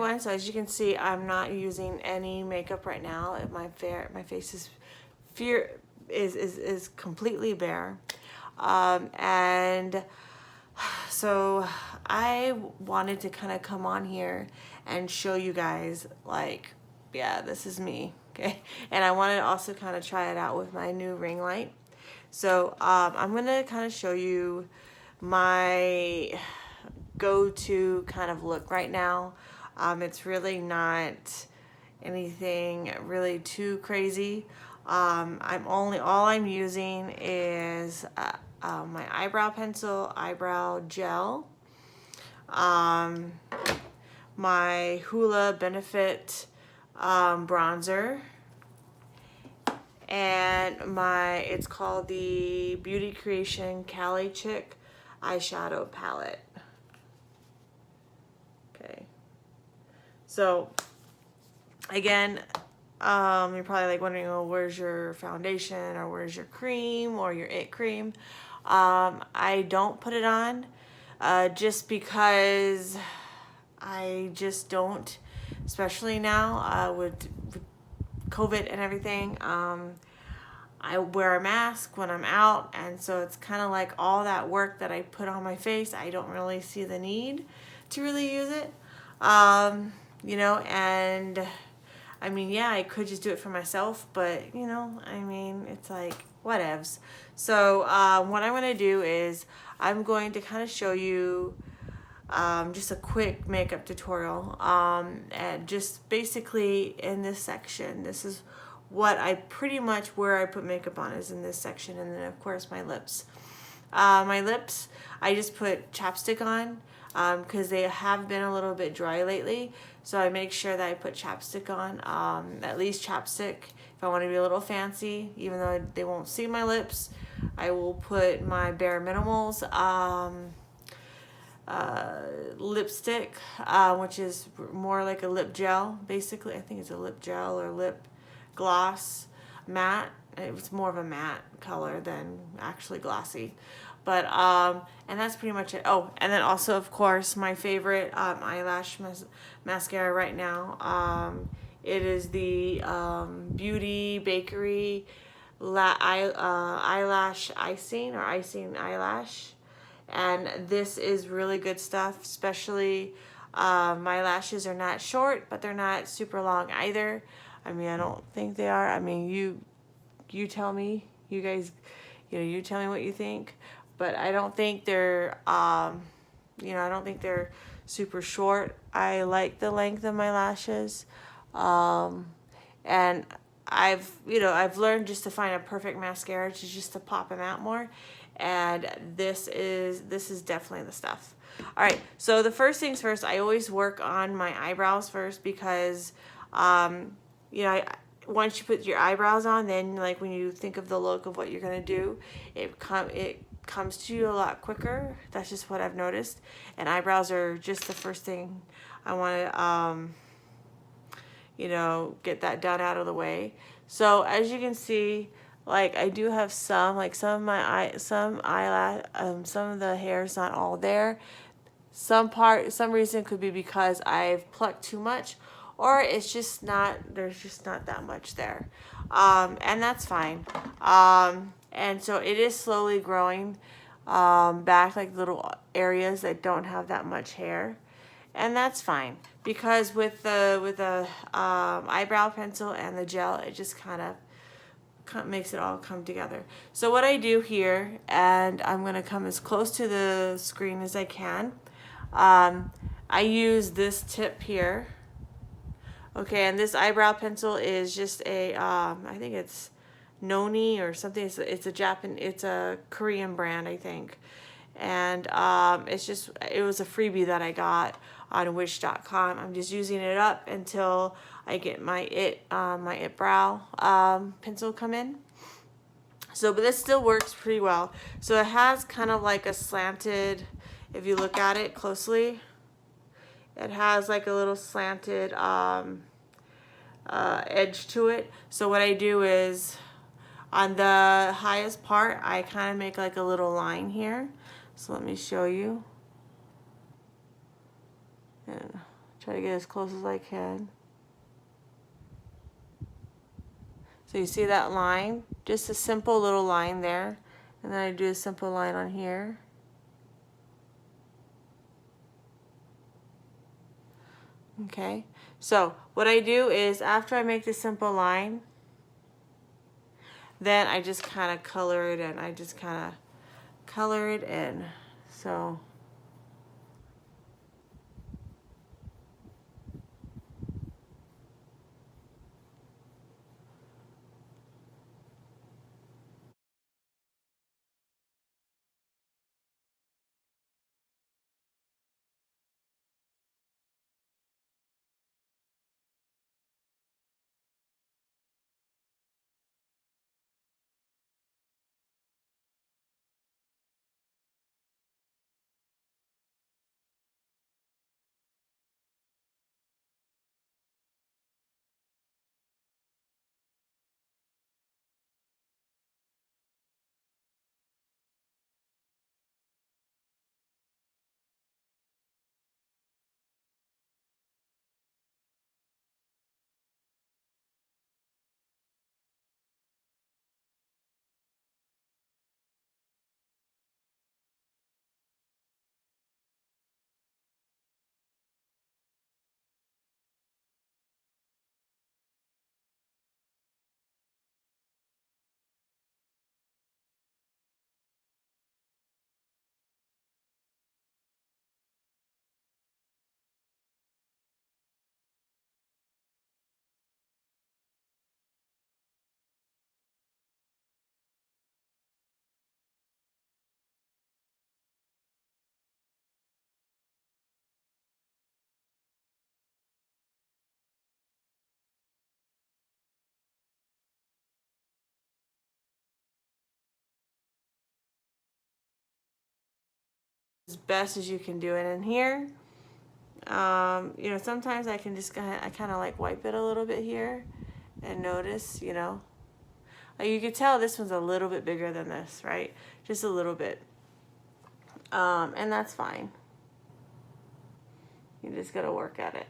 everyone. So as you can see, I'm not using any makeup right now. My face is completely bare. And so I wanted to kind of come on here and show you guys, like, yeah, this is me, okay? And I wanted to also kind of try it out with my new ring light. So I'm gonna kind of show you my go-to kind of look right now. It's really not anything really too crazy. All I'm using is my eyebrow pencil, eyebrow gel, my Hoola Benefit bronzer, and it's called the Beauty Creation Cali Chick eyeshadow palette. Okay, so again, you're probably like wondering, oh, where's your foundation, or where's your cream, or your IT cream? I don't put it on just because I just don't, especially now with COVID and everything. I wear a mask when I'm out, and so it's kind of like all that work that I put on my face, I don't really see the need to really use it. You know, and I mean, yeah, I could just do it for myself, but you know, I mean, it's like whatevs. So what I'm going to do is I'm going to kind of show you just a quick makeup tutorial, and just basically in this section, this is what I pretty much where I put makeup on is in this section, and then of course my lips. My lips, I just put chapstick on because they have been a little bit dry lately. So I make sure that I put chapstick on, at least chapstick. If I want to be a little fancy, even though they won't see my lips, I will put my Bare Minimals lipstick, which is more like a lip gel, basically. I think it's a lip gel or lip gloss matte. It's more of a matte color than actually glossy. But and that's pretty much it. Oh, and then also, of course, my favorite eyelash mascara right now. It is the Beauty Bakery eyelash icing, or icing eyelash. And this is really good stuff, especially my lashes are not short, but they're not super long either. I mean, I don't think they are. I mean, you tell me, you guys, you know, you tell me what you think. But I don't think they're, you know, I don't think they're super short. I like the length of my lashes. And I've learned just to find a perfect mascara just to pop them out more. And this is definitely the stuff. All right, so the first things first, I always work on my eyebrows first because, you know, once you put your eyebrows on, then like when you think of the look of what you're gonna do, it comes to you a lot quicker. That's just what I've noticed. And eyebrows are just the first thing I want to, you know, get that done out of the way. So as you can see, like I do have some, like some eyelash, some of the hair is not all there. Some reason could be because I've plucked too much, or it's just not, there's just not that much there. And that's fine. And so it is slowly growing back, like little areas that don't have that much hair. And that's fine, because with the eyebrow pencil and the gel, it just kind of makes it all come together. So what I do here, and I'm going to come as close to the screen as I can, I use this tip here. Okay, and this eyebrow pencil is just a, I think it's Noni or something. It's a Korean brand, I think. And it was a freebie that I got on Wish.com. I'm just using it up until I get my IT brow pencil come in. So, but this still works pretty well. So it has kind of like a slanted, if you look at it closely, it has like a little slanted edge to it. So what I do is, on the highest part, I kind of make like a little line here. So let me show you. And Try to get as close as I can. So you see that line? Just a simple little line there. And then I do a simple line on here. Okay, so what I do is after I make the simple line, then I just kind of color it in. I just kind of color it in. So as best as you can do it in here. You know, sometimes I can just I kind of like wipe it a little bit here and notice, you know. Like you can tell this one's a little bit bigger than this, right? Just a little bit. And that's fine. You just gotta work at it.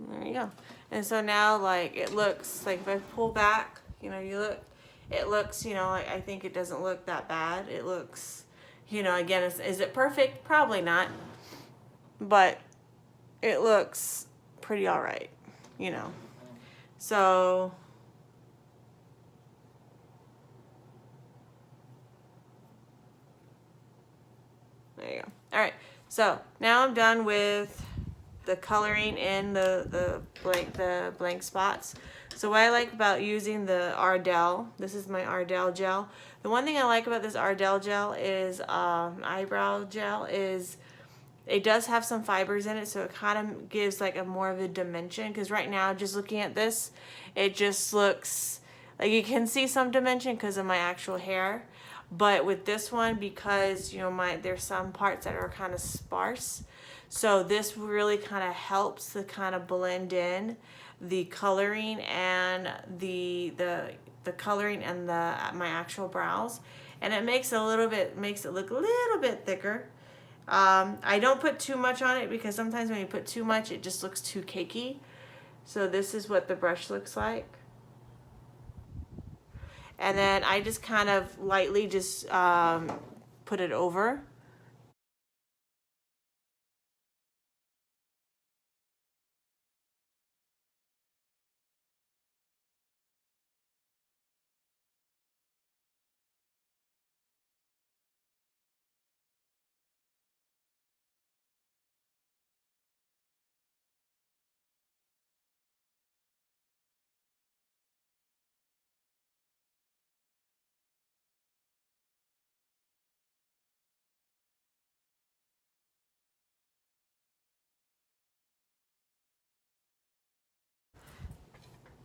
There you go. And so now, like, it looks like if I pull back, you know, you look, it looks, you know, like I think it doesn't look that bad. It looks, you know, again, is it perfect? Probably not. But it looks pretty all right, you know. So there you go. All right. So now I'm done with the coloring in the blank spots. So what I like about using the Ardell, this is my Ardell gel. The one thing I like about this Ardell gel is eyebrow gel is it does have some fibers in it, so it kind of gives like a more of a dimension. Because right now, just looking at this, it just looks like you can see some dimension because of my actual hair. But with this one, because you know there's some parts that are kind of sparse, so this really kind of helps to kind of blend in the coloring and the coloring and my actual brows, and it makes it look a little bit thicker. I don't put too much on it because sometimes when you put too much, it just looks too cakey. So this is what the brush looks like. And then I just kind of lightly just put it over.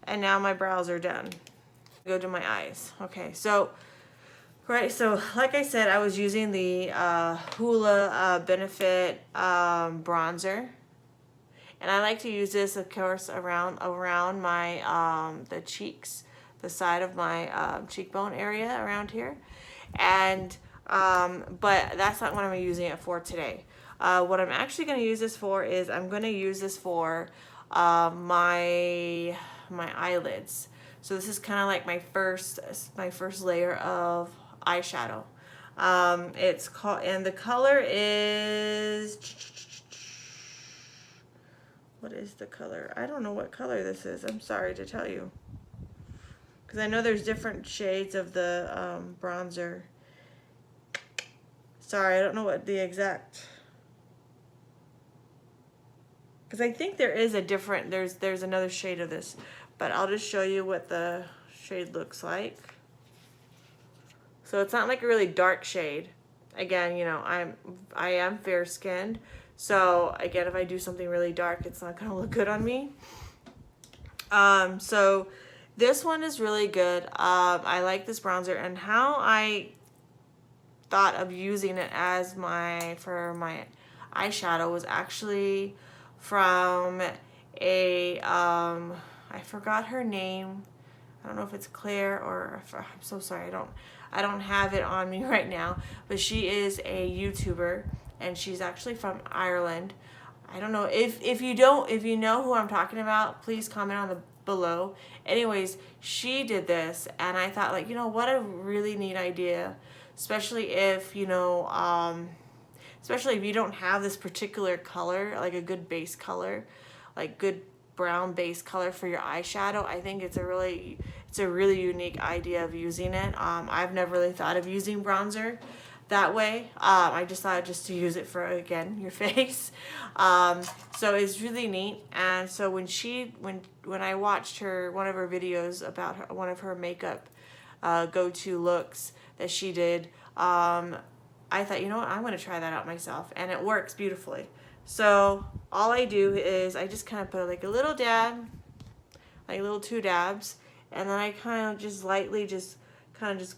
And now my brows are done. Go to my eyes. Okay, so right, so like I said, I was using the Hoola Benefit bronzer, and I like to use this, of course, around my the cheeks, the side of my cheekbone area around here. And but that's not what I'm using it for today. What I'm actually going to use this for is I'm going to use this for my eyelids. So this is kind of like my first layer of eyeshadow. It's called, and the color is, what is the color? I don't know what color this is. I'm sorry to tell you, because I know there's different shades of the bronzer. Sorry, I don't know what the exact, because I think there is a different, there's another shade of this, but I'll just show you what the shade looks like. So it's not like a really dark shade. Again, you know, I am fair skinned, so again, if I do something really dark, it's not gonna look good on me. So this one is really good. I like this bronzer, and how I thought of using it as for my eyeshadow was actually from a I forgot her name. I don't know if it's Claire or, I'm so sorry, I don't have it on me right now, but she is a YouTuber, and she's actually from Ireland. I don't know if you know who I'm talking about, please comment on the below. Anyways, she did this, and I thought, like, you know, what a really neat idea, especially if, you know, especially if you don't have this particular color, like a good base color, like good brown base color for your eyeshadow. I think it's a really unique idea of using it. I've never really thought of using bronzer that way. I just thought just to use it for, again, your face. So it's really neat. And so when I watched one of her videos about one of her makeup go-to looks that she did, I thought, you know what, I'm going to try that out myself, and it works beautifully. So all I do is I just kind of put like a little dab, like little 2 dabs, and then I kind of just lightly just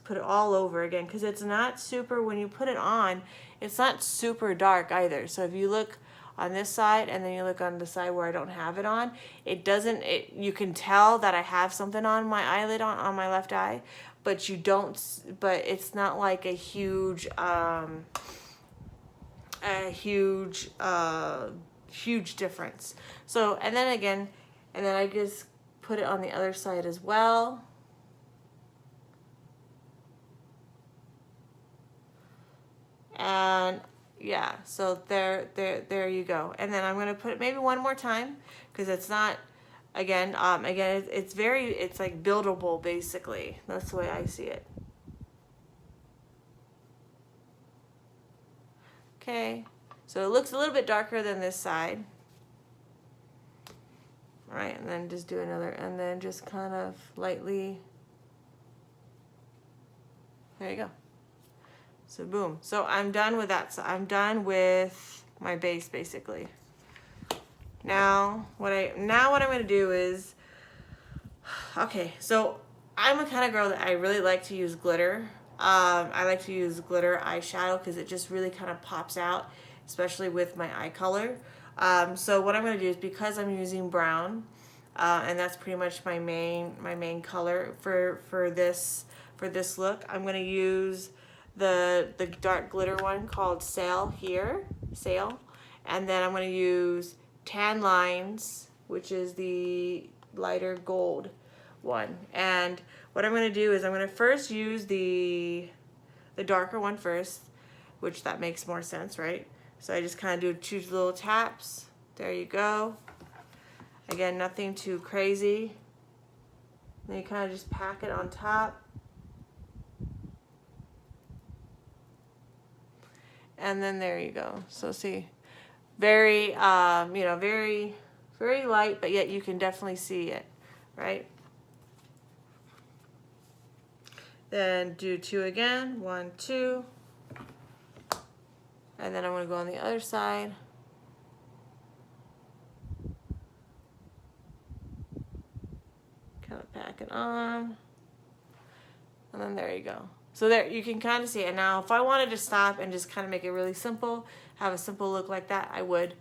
put it all over again, because it's not super, when you put it on, it's not super dark either. So if you look on this side and then you look on the side where I don't have it on, you can tell that I have something on my eyelid on my left eye, but it's not like a huge huge difference. So, and then I just put it on the other side as well. And yeah, so there you go. And then I'm going to put it maybe one more time, because it's not, again, it's like buildable, basically. That's the way I see it. Okay, so it looks a little bit darker than this side. All right, and then just do another, and then just kind of lightly, there you go. So boom. So I'm done with that. So I'm done with my base, basically. Now what I'm going to do is, okay, so I'm a kind of girl that I really like to use glitter. I like to use glitter eyeshadow because it just really kind of pops out, especially with my eye color. So what I'm going to do is, because I'm using brown, and that's pretty much my main color for this look, I'm going to use the dark glitter one called Sail, and then I'm going to use Tan Lines, which is the lighter gold one. And what I'm going to do is I'm going to first use the darker one first, which that makes more sense, right? So I just kind of do 2 little taps. There you go. Again, nothing too crazy. Then you kind of just pack it on top. And then there you go. So see, very, very, very light, but yet you can definitely see it, right? Then do 2 again, 1, 2. And then I'm going to go on the other side. Kind of pack it on. And then there you go. So there, you can kind of see it. Now, if I wanted to stop and just kind of make it really simple, have a simple look like that, I would.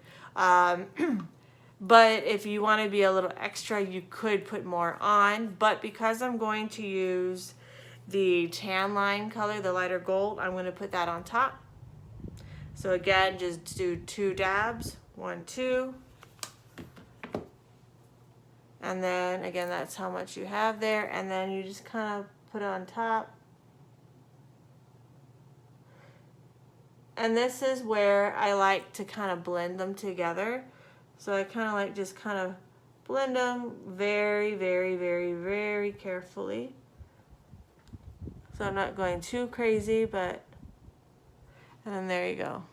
But if you want to be a little extra, you could put more on. But because I'm going to use the tan line color, the lighter gold, I'm going to put that on top. So again, just do 2 dabs, 1, 2. And then again, that's how much you have there. And then you just kind of put it on top. And this is where I like to kind of blend them together. So I kind of like just kind of blend them very, very, very, very carefully. So I'm not going too crazy, but, and then there you go.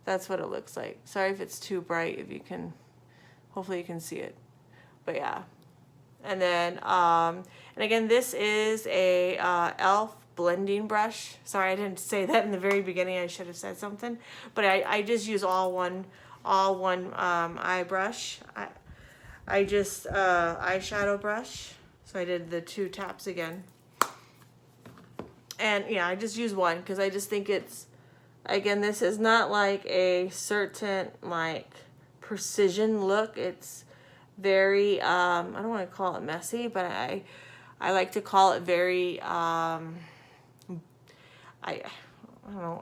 That's what it looks like. Sorry if it's too bright, if you can, hopefully you can see it. But yeah. And then, and again, this is a e.l.f. blending brush. Sorry, I didn't say that in the very beginning. I should have said something. But I just use all one eye brush. I just eyeshadow brush. So I did the 2 taps again. And yeah, I just use one because I just think it's, again, this is not like a certain like precision look. It's very, I don't want to call it messy, but I like to call it very, I don't know,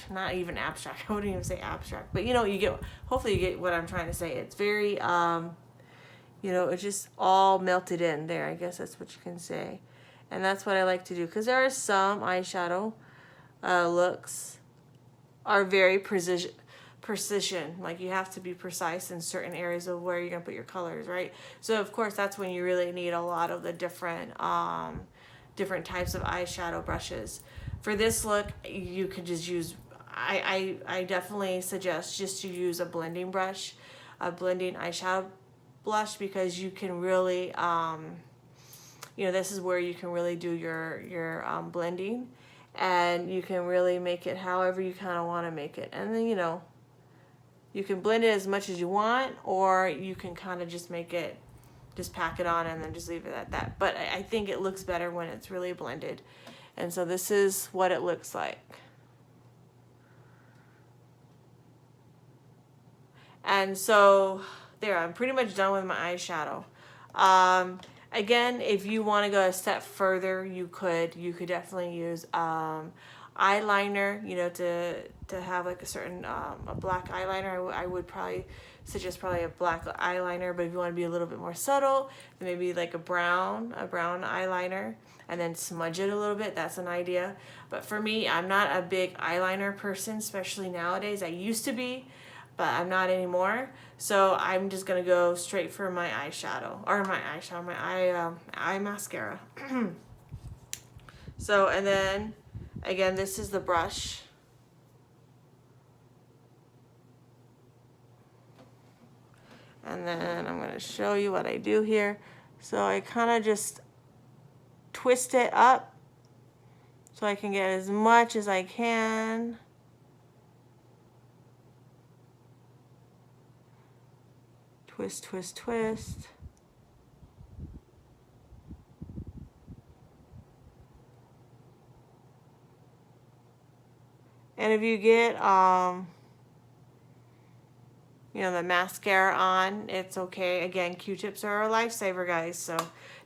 not even abstract. I wouldn't even say abstract, but you know, you get, hopefully you get what I'm trying to say. It's very, you know, it's just all melted in there. I guess that's what you can say. And that's what I like to do. Because there are some eyeshadow looks are very precision. Like you have to be precise in certain areas of where you're going to put your colors, right? So of course, that's when you really need a lot of the different types of eyeshadow brushes. For this look, you could just use, I definitely suggest just to use a blending brush, a blending eyeshadow blush, because you can really, you know, this is where you can really do your blending, and you can really make it however you kind of want to make it. And then, you know, you can blend it as much as you want, or you can kind of just make it, just pack it on and then just leave it at that. But I think it looks better when it's really blended. And so this is what it looks like. And so there, I'm pretty much done with my eyeshadow. Again, if you want to go a step further, you could definitely use eyeliner, you know, to have like a certain a black eyeliner. I would probably suggest a black eyeliner, but if you want to be a little bit more subtle, then maybe like a brown eyeliner, and then smudge it a little bit. That's an idea. But for me, I'm not a big eyeliner person, especially nowadays. I used to be, but I'm not anymore. So I'm just gonna go straight for my eyeshadow, or my eye mascara. So, and then again, this is the brush. And then I'm gonna show you what I do here. So I kind of just twist it up so I can get as much as I can. Twist, twist, twist. And if you get, you know, the mascara on, it's okay. Again, Q-tips are a lifesaver, guys, so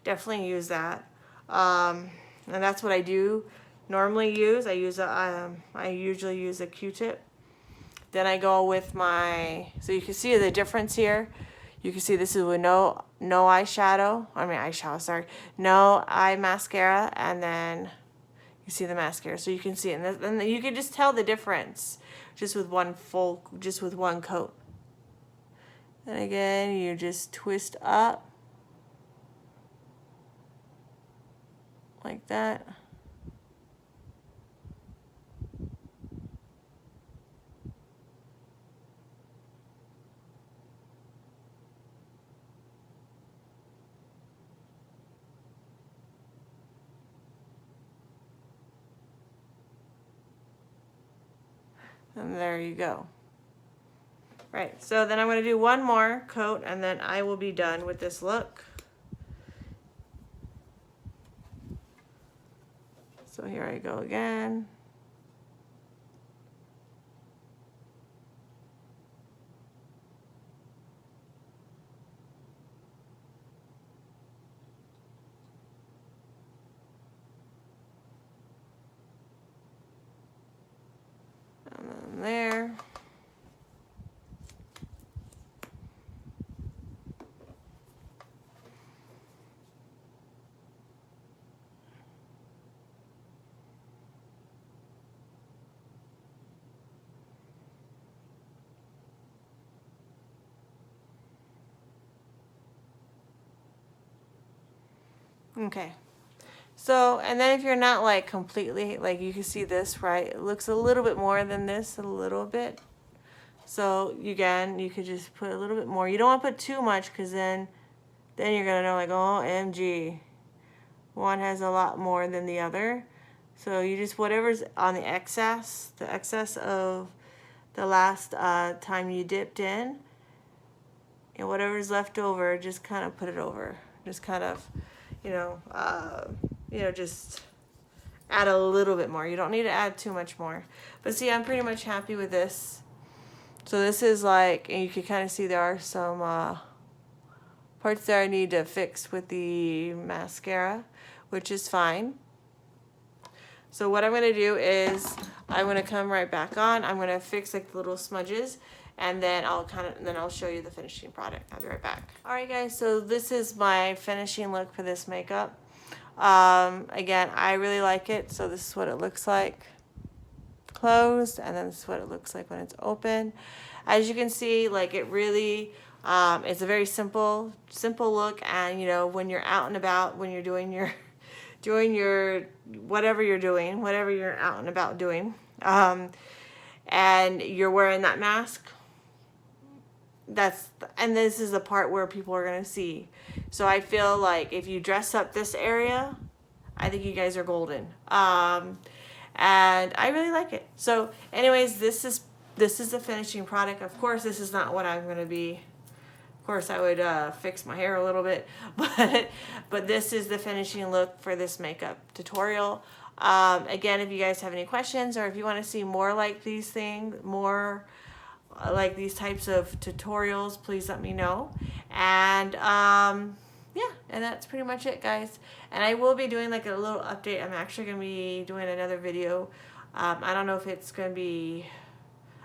definitely use that. And that's what I do normally use. I usually use a Q-tip. Then I go with my, so you can see the difference here. You can see this is with no eyeshadow, sorry, no eye mascara, and then you see the mascara. So you can see it, and then you can just tell the difference just with one coat. And again, you just twist up like that. And there you go. Right, so then I'm going to do one more coat, and then I will be done with this look. So here I go again. Okay. So, and then if you're not like completely, like you can see this, right? It looks a little bit more than this, a little bit. So again, you could just put a little bit more. You don't want to put too much because then you're going to know like, oh, OMG. One has a lot more than the other. So you just, whatever's on the excess of the last time you dipped in, and whatever's left over, just kind of put it over. Just kind of, just add a little bit more. You don't need to add too much more. But see, I'm pretty much happy with this. So this is like, and you can kind of see there are some parts there I need to fix with the mascara, which is fine. So what I'm going to do is I'm going to come right back on. I'm going to fix like the little smudges, and then I'll show you the finishing product. I'll be right back. All right, guys. So this is my finishing look for this makeup. Again, I really like it. So this is what it looks like closed, and then this is what it looks like when it's open. As you can see, like it really it's a very simple look, and when you're out and about, when you're doing your whatever you're out and about doing, and you're wearing that mask, and this is the part where people are going to see. So I feel like if you dress up this area, I think you guys are golden. And I really like it. So anyways, this is the finishing product. Of course, this is not what I'm going to be. Of course, I would fix my hair a little bit, but this is the finishing look for this makeup tutorial. Again, if you guys have any questions, or if you want to see more like these things, more like these types of tutorials, please let me know. And yeah, and that's pretty much it, guys. And I will be doing like a little update. I'm actually going to be doing another video. I don't know if it's going to be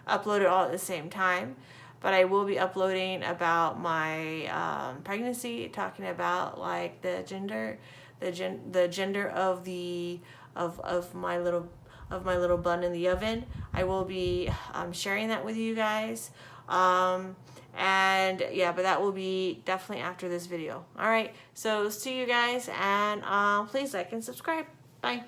uploaded all at the same time, but I will be uploading about my pregnancy, talking about like the gender of my little bun in the oven. I will be sharing that with you guys. And yeah, but that will be definitely after this video. All right, so see you guys, and please like and subscribe. Bye.